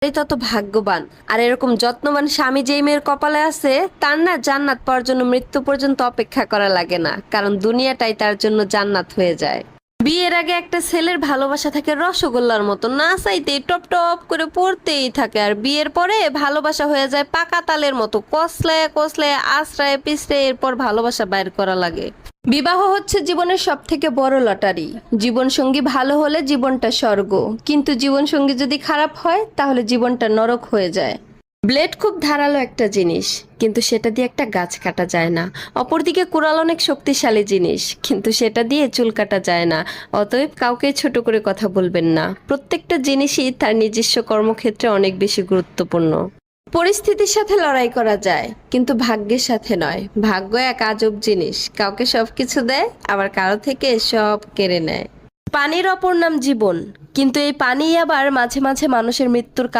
এই তত ভাগ্যবান। আর এরকম যত্নবান স্বামী যেই মেয়ের কপালে আছে, তার না জান্নাত পাওয়ার জন্য মৃত্যু পর্যন্ত অপেক্ষা করা লাগে না, কারণ দুনিয়াটাই তার জন্য জান্নাত হয়ে যায়। বিয়ের আগে একটা ছেলের ভালোবাসা থাকে রসগোল্লার মতো, না চাইতেই টপ টপ করে পড়তেই থাকে, আর বিয়ের পরে ভালোবাসা হয়ে যায় পাকা তালের মতো, কসলে কসলে আশ্রয় পিছড়ে এরপর ভালোবাসা বাইর করা লাগে। বিবাহ হচ্ছে জীবনের সব থেকে বড় লটারি। জীবন সঙ্গী ভালো হলে জীবনটা স্বর্গ, কিন্তু জীবন সঙ্গী যদি খারাপ হয় তাহলে জীবনটা নরক হয়ে যায়। ব্লেড খুব ধারালো একটা জিনিস, কিন্তু সেটা দিয়ে একটা গাছ কাটা যায় না। অপরদিকে কুড়াল অনেক শক্তিশালী জিনিস, কিন্তু সেটা দিয়ে চুল কাটা যায় না। অতএব কাউকে ছোট করে কথা বলবেন না। প্রত্যেকটা জিনিসই তার নিজস্ব কর্মক্ষেত্রে অনেক বেশি গুরুত্বপূর্ণ। পরিস্থিতির সাথে লড়াই করা যায়, কিন্তু ভাগ্যের সাথে নয়। ভাগ্য এক আজব জিনিস, কাউকে সবকিছু দেয়, আবার কারো থেকে সব কেড়ে নেয়। পানির অপর নাম জীবন, কিন্তু এই পানি আবার মাঝে মাঝে মানুষের মৃত্যুর কারণ